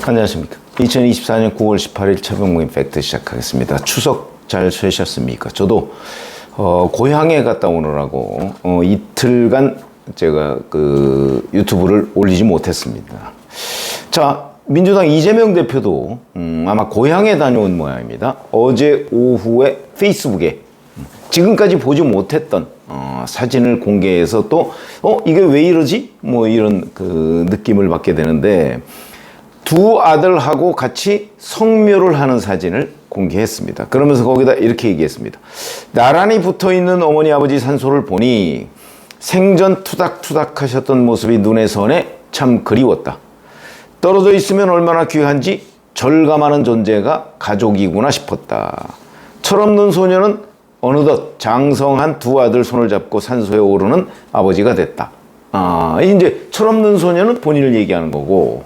안녕하십니까. 2024년 9월 18일 최병무인 팩트 시작하겠습니다. 추석 잘 쉬셨습니까? 저도 고향에 갔다 오느라고 이틀간 제가 그 유튜브를 올리지 못했습니다. 자, 민주당 이재명 대표도 아마 고향에 다녀온 모양입니다. 어제 오후에 페이스북에 지금까지 보지 못했던 사진을 공개해서 또 이게 왜 이러지? 뭐 이런 그 느낌을 받게 되는데, 두 아들하고 같이 성묘를 하는 사진을 공개했습니다. 그러면서 거기다 이렇게 얘기했습니다. 나란히 붙어있는 어머니 아버지 산소를 보니 생전 투닥투닥 하셨던 모습이 눈에 선해 참 그리웠다. 떨어져 있으면 얼마나 귀한지 절감하는 존재가 가족이구나 싶었다. 철없는 소녀는 어느덧 장성한 두 아들 손을 잡고 산소에 오르는 아버지가 됐다. 이제 철없는 소녀는 본인을 얘기하는 거고,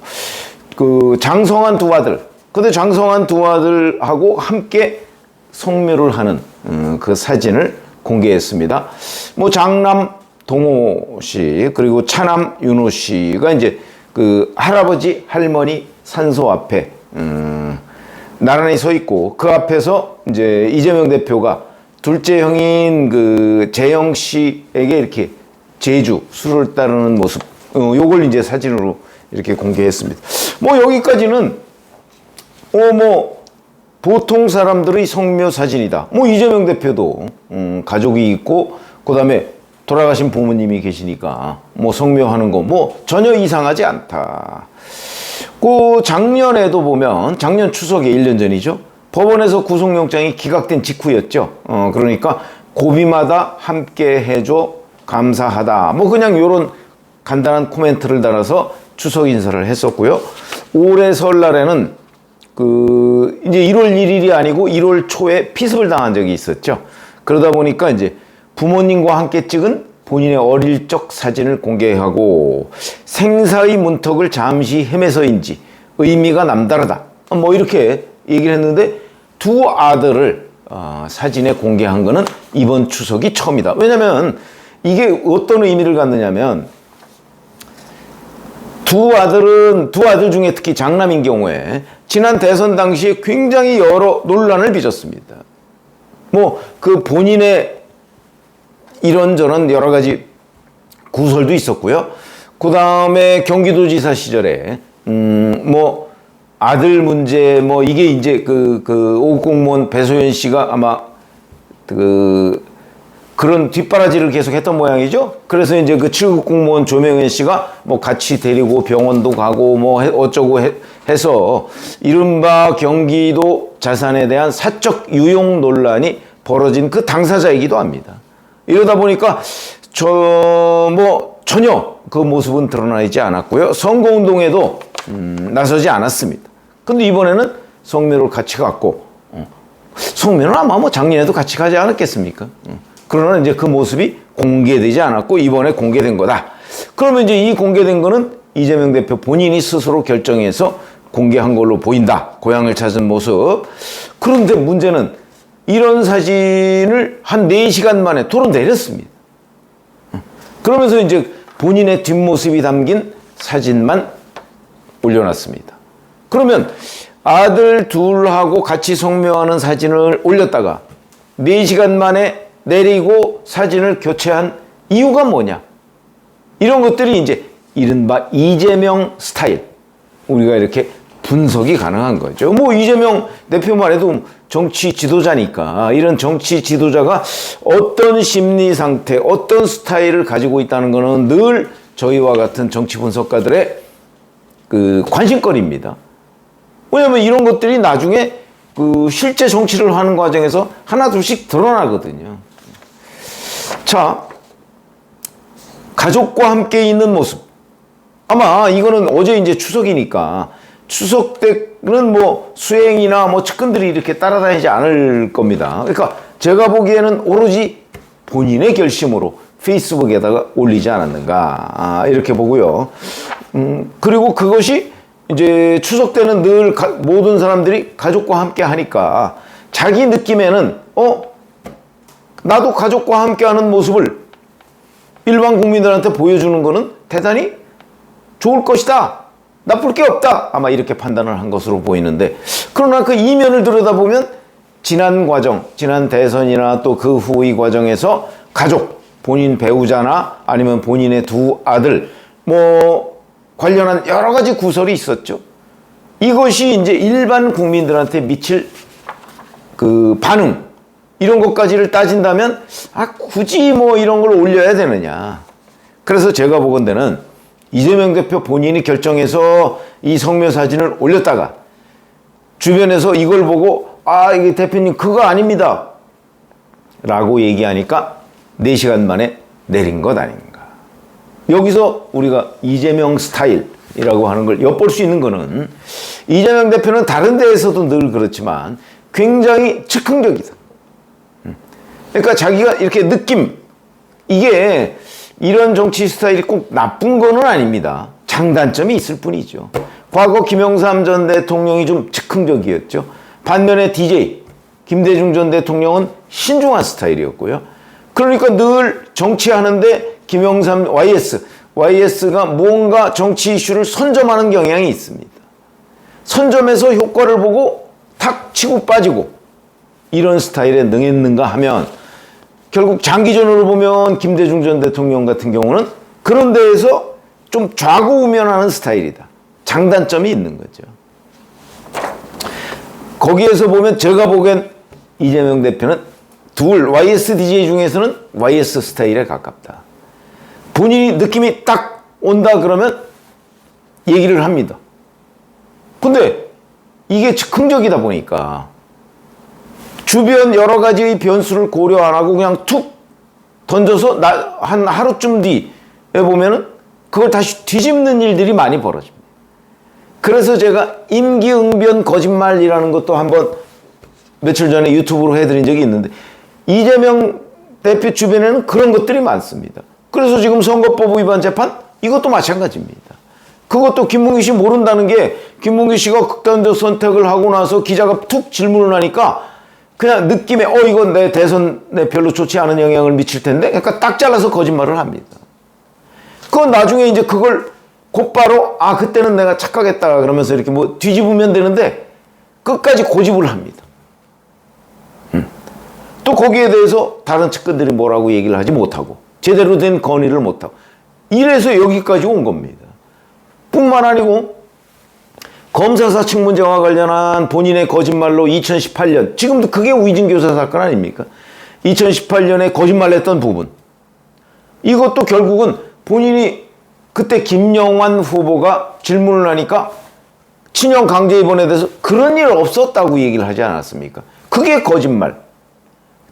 그 장성한 두 아들, 근데 장성한 두 아들하고 함께 성묘를 하는 그 사진을 공개했습니다. 뭐 장남 동호 씨 그리고 차남 윤호 씨가 이제 그 할아버지 할머니 산소 앞에 나란히 서 있고, 그 앞에서 이제 이재명 대표가 둘째 형인 그 재영 씨에게 이렇게 제주 술을 따르는 모습, 요걸 이제 사진으로 이렇게 공개했습니다. 뭐 여기까지는 뭐 보통 사람들의 성묘 사진이다. 뭐 이재명 대표도 가족이 있고 그다음에 돌아가신 부모님이 계시니까 뭐 성묘하는 거 뭐 전혀 이상하지 않다. 그 작년에도 보면 작년 추석에 1년 전이죠. 법원에서 구속영장이 기각된 직후였죠. 그러니까 고비마다 함께 해줘 감사하다. 뭐 그냥 요런 간단한 코멘트를 달아서 추석 인사를 했었고요. 올해 설날에는 그 이제 1월 1일이 아니고 1월 초에 피습을 당한 적이 있었죠. 그러다 보니까 이제 부모님과 함께 찍은 본인의 어릴 적 사진을 공개하고, 생사의 문턱을 잠시 헤매서인지 의미가 남다르다. 뭐 이렇게 얘기를 했는데, 두 아들을 사진에 공개한 거는 이번 추석이 처음이다. 왜냐면 이게 어떤 의미를 갖느냐면, 두 아들 중에 특히 장남인 경우에 지난 대선 당시에 굉장히 여러 논란을 빚었습니다. 뭐 그 본인의 이런저런 여러 가지 구설도 있었고요. 그 다음에 경기도지사 시절에 뭐 아들 문제, 뭐 이게 이제 그 5급 공무원 배소연 씨가 아마 그런 뒷바라지를 계속 했던 모양이죠. 그래서 이제 그 7급 공무원 조명현 씨가 뭐 같이 데리고 병원도 가고 뭐 어쩌고 해서 이른바 경기도 자산에 대한 사적 유용 논란이 벌어진 그 당사자이기도 합니다. 이러다 보니까 뭐 전혀 그 모습은 드러나지 않았고요. 선거운동에도 나서지 않았습니다. 근데 이번에는 성묘를 같이 갔고, 성묘는 아마 뭐 작년에도 같이 가지 않았겠습니까? 그러나 이제 그 모습이 공개되지 않았고 이번에 공개된 거다. 그러면 이제 이 공개된 거는 이재명 대표 본인이 스스로 결정해서 공개한 걸로 보인다. 고향을 찾은 모습. 그런데 문제는 이런 사진을 한 4시간 만에 도로 내렸습니다. 그러면서 이제 본인의 뒷모습이 담긴 사진만 올려놨습니다. 그러면 아들 둘하고 같이 성묘하는 사진을 올렸다가 4시간 만에 내리고 사진을 교체한 이유가 뭐냐? 이런 것들이 이제 이른바 이재명 스타일, 우리가 이렇게 분석이 가능한 거죠. 뭐 이재명 대표만 해도 정치 지도자니까 이런 정치 지도자가 어떤 심리 상태, 어떤 스타일을 가지고 있다는 것은 늘 저희와 같은 정치 분석가들의 그 관심거리입니다. 왜냐하면 이런 것들이 나중에 그 실제 정치를 하는 과정에서 하나 둘씩 드러나거든요. 자, 가족과 함께 있는 모습. 아마 이거는 어제 이제 추석이니까 추석 때는 뭐 수행이나 뭐 측근들이 이렇게 따라다니지 않을 겁니다. 그러니까 제가 보기에는 오로지 본인의 결심으로 페이스북에다가 올리지 않았는가, 이렇게 보고요. 그리고 그것이 이제 추석 때는 늘 모든 사람들이 가족과 함께 하니까 자기 느낌에는 나도 가족과 함께 하는 모습을 일반 국민들한테 보여주는 거는 대단히 좋을 것이다. 나쁠 게 없다. 아마 이렇게 판단을 한 것으로 보이는데, 그러나 그 이면을 들여다보면 지난 과정, 지난 대선이나 또 그 후의 과정에서 가족, 본인 배우자나 아니면 본인의 두 아들, 뭐 관련한 여러 가지 구설이 있었죠. 이것이 이제 일반 국민들한테 미칠 그 반응, 이런 것까지를 따진다면 굳이 뭐 이런 걸 올려야 되느냐. 그래서 제가 보건대는 이재명 대표 본인이 결정해서 이 성묘 사진을 올렸다가 주변에서 이걸 보고 이게 대표님 그거 아닙니다 라고 얘기하니까 4시간 만에 내린 것 아닌가. 여기서 우리가 이재명 스타일이라고 하는 걸 엿볼 수 있는 거는, 이재명 대표는 다른 데에서도 늘 그렇지만 굉장히 즉흥적이다. 그러니까 자기가 이렇게 느낌, 이게 이런 정치 스타일이 꼭 나쁜 거는 아닙니다. 장단점이 있을 뿐이죠. 과거 김영삼 전 대통령이 좀 즉흥적이었죠. 반면에 DJ 김대중 전 대통령은 신중한 스타일이었고요. 그러니까 늘 정치하는데 김영삼 YS가 뭔가 정치 이슈를 선점하는 경향이 있습니다. 선점해서 효과를 보고 탁 치고 빠지고 이런 스타일에 능했는가 하면, 결국 장기전으로 보면 김대중 전 대통령 같은 경우는 그런 데에서 좀 좌고우면하는 스타일이다. 장단점이 있는 거죠. 거기에서 보면 제가 보기엔 이재명 대표는 둘 YS DJ 중에서는 YS 스타일에 가깝다. 본인이 느낌이 딱 온다 그러면 얘기를 합니다. 근데 이게 즉흥적이다 보니까 주변 여러 가지의 변수를 고려 안 하고 그냥 툭 던져서 한 하루쯤 뒤에 보면은 그걸 다시 뒤집는 일들이 많이 벌어집니다. 그래서 제가 임기응변 거짓말이라는 것도 한번 며칠 전에 유튜브로 해드린 적이 있는데, 이재명 대표 주변에는 그런 것들이 많습니다. 그래서 지금 선거법 위반 재판, 이것도 마찬가지입니다. 그것도 김문기 씨 모른다는 게, 김문기 씨가 극단적 선택을 하고 나서 기자가 툭 질문을 하니까 그냥 느낌에 이건 내 대선에 별로 좋지 않은 영향을 미칠 텐데, 그러니까 딱 잘라서 거짓말을 합니다. 그건 나중에 이제 그걸 곧바로 그때는 내가 착각했다 그러면서 이렇게 뭐 뒤집으면 되는데 끝까지 고집을 합니다. 또 거기에 대해서 다른 측근들이 뭐라고 얘기를 하지 못하고 제대로 된 건의를 못하고, 이래서 여기까지 온 겁니다. 뿐만 아니고 검사 사측 문제와 관련한 본인의 거짓말로 2018년, 지금도 그게 위증교사 사건 아닙니까? 2018년에 거짓말했던 부분, 이것도 결국은 본인이 그때 김영환 후보가 질문을 하니까 친형 강제 입원에 대해서 그런 일 없었다고 얘기를 하지 않았습니까? 그게 거짓말.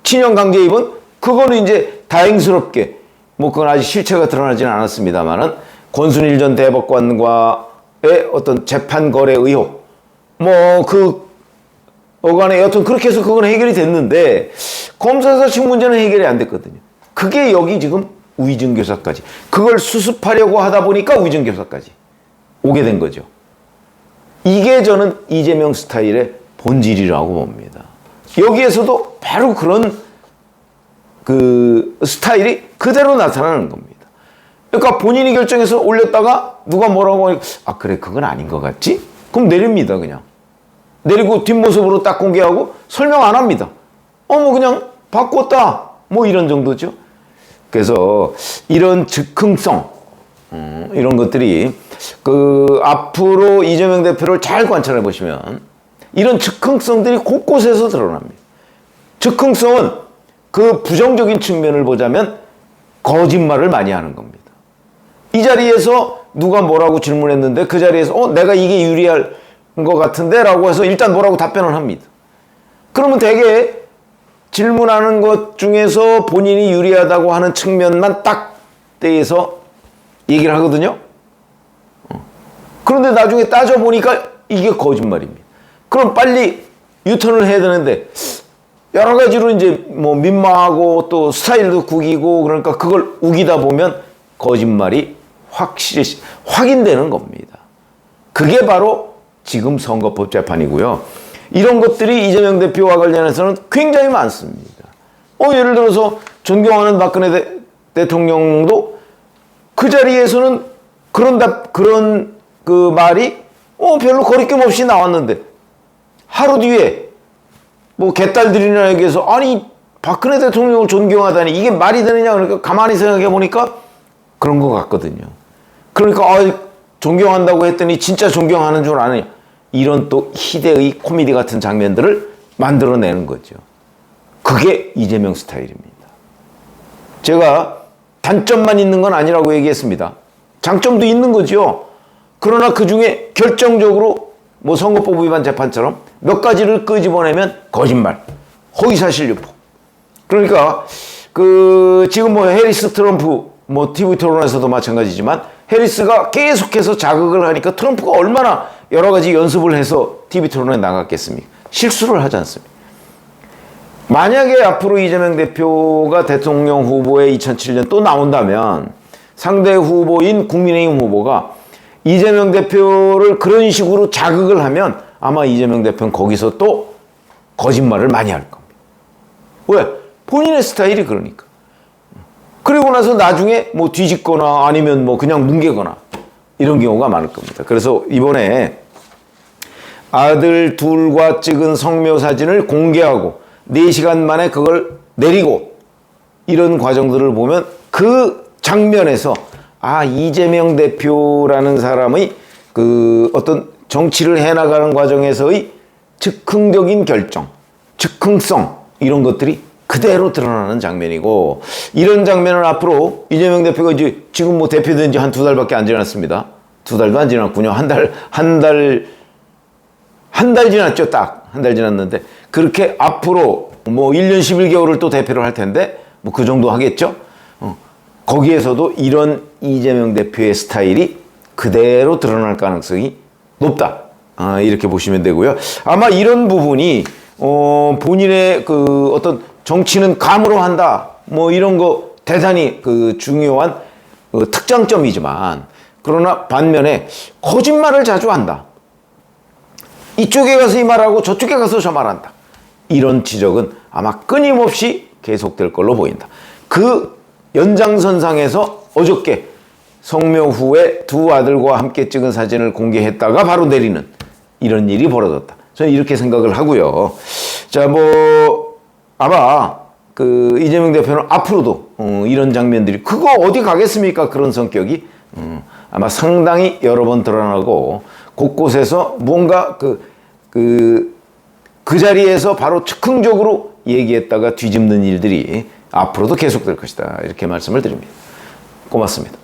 친형 강제 입원, 그거는 이제 다행스럽게 뭐 그건 아직 실체가 드러나지는 않았습니다만은 권순일 전 대법관과의 어떤 재판 거래 의혹, 뭐 그 어간에 여튼 그렇게 해서 그건 해결이 됐는데 검사 사측 문제는 해결이 안 됐거든요. 그게 여기 지금 위증교사까지, 그걸 수습하려고 하다 보니까 위증교사까지 오게 된 거죠. 이게 저는 이재명 스타일의 본질이라고 봅니다. 여기에서도 바로 그런 그 스타일이 그대로 나타나는 겁니다. 그러니까 본인이 결정해서 올렸다가 누가 뭐라고 하니까 그래 그건 아닌 것 같지? 그럼 내립니다. 그냥 내리고 뒷모습으로 딱 공개하고 설명 안 합니다. 뭐 그냥 바꿨다 뭐 이런 정도죠. 그래서 이런 즉흥성, 이런 것들이 그 앞으로 이재명 대표를 잘 관찰해 보시면 이런 즉흥성들이 곳곳에서 드러납니다. 즉흥성은 그 부정적인 측면을 보자면 거짓말을 많이 하는 겁니다. 이 자리에서 누가 뭐라고 질문했는데 그 자리에서 내가 이게 유리할 것 같은데 라고 해서 일단 뭐라고 답변을 합니다. 그러면 되게 질문하는 것 중에서 본인이 유리하다고 하는 측면만 딱 떼서 얘기를 하거든요. 그런데 나중에 따져보니까 이게 거짓말입니다. 그럼 빨리 유턴을 해야 되는데 여러 가지로 이제 뭐 민망하고 또 스타일도 구기고 그러니까 그걸 우기다 보면 거짓말이 확실히 확인되는 겁니다. 그게 바로 지금 선거법 재판이고요. 이런 것들이 이재명 대표와 관련해서는 굉장히 많습니다. 예를 들어서 존경하는 박근혜 대통령도 그 자리에서는 그런 그 말이 별로 거리낌 없이 나왔는데 하루 뒤에 뭐 개딸들이나 얘기해서 아니 박근혜 대통령을 존경하다니 이게 말이 되느냐 그러니까 가만히 생각해 보니까 그런 것 같거든요. 그러니까 존경한다고 했더니 진짜 존경하는 줄 아느냐 이런 또 희대의 코미디 같은 장면들을 만들어내는 거죠. 그게 이재명 스타일입니다. 제가 단점만 있는 건 아니라고 얘기했습니다. 장점도 있는 거죠. 그러나 그 중에 결정적으로 뭐 선거법 위반 재판처럼 몇 가지를 끄집어내면 거짓말, 허위사실 유포. 그러니까 지금 뭐 해리스 트럼프 뭐 TV 토론에서도 마찬가지지만 해리스가 계속해서 자극을 하니까 트럼프가 얼마나 여러 가지 연습을 해서 TV 토론에 나갔겠습니까? 실수를 하지 않습니다. 만약에 앞으로 이재명 대표가 대통령 후보에 2007년 또 나온다면 상대 후보인 국민의힘 후보가 이재명 대표를 그런 식으로 자극을 하면 아마 이재명 대표는 거기서 또 거짓말을 많이 할 겁니다. 왜? 본인의 스타일이 그러니까. 그리고 나서 나중에 뭐 뒤집거나 아니면 뭐 그냥 뭉개거나 이런 경우가 많을 겁니다. 그래서 이번에 아들 둘과 찍은 성묘 사진을 공개하고 4시간 만에 그걸 내리고 이런 과정들을 보면 그 장면에서 이재명 대표라는 사람의 그 어떤 정치를 해나가는 과정에서의 즉흥적인 결정, 즉흥성 이런 것들이 그대로 드러나는 장면이고 이런 장면을 앞으로 이재명 대표가 이제 지금 뭐 대표된 지 한 2달밖에 안 지났습니다. 2달도 안 지났군요. 한 달 지났죠. 딱 한 달 지났는데 그렇게 앞으로 뭐 1년 11개월을 또 대표를 할 텐데 뭐 그 정도 하겠죠. 거기에서도 이런 이재명 대표의 스타일이 그대로 드러날 가능성이 높다. 이렇게 보시면 되고요. 아마 이런 부분이 본인의 그 어떤 정치는 감으로 한다. 뭐 이런 거 대단히 그 중요한 특장점이지만 그러나 반면에 거짓말을 자주 한다. 이쪽에 가서 이 말하고 저쪽에 가서 저 말한다. 이런 지적은 아마 끊임없이 계속될 걸로 보인다. 그 연장선상에서 어저께 성묘 후에 두 아들과 함께 찍은 사진을 공개했다가 바로 내리는 이런 일이 벌어졌다. 저는 이렇게 생각을 하고요. 자, 뭐 아마 그 이재명 대표는 앞으로도 이런 장면들이 그거 어디 가겠습니까? 그런 성격이 아마 상당히 여러 번 드러나고 곳곳에서 뭔가 그 자리에서 바로 즉흥적으로 얘기했다가 뒤집는 일들이 앞으로도 계속될 것이다. 이렇게 말씀을 드립니다. 고맙습니다.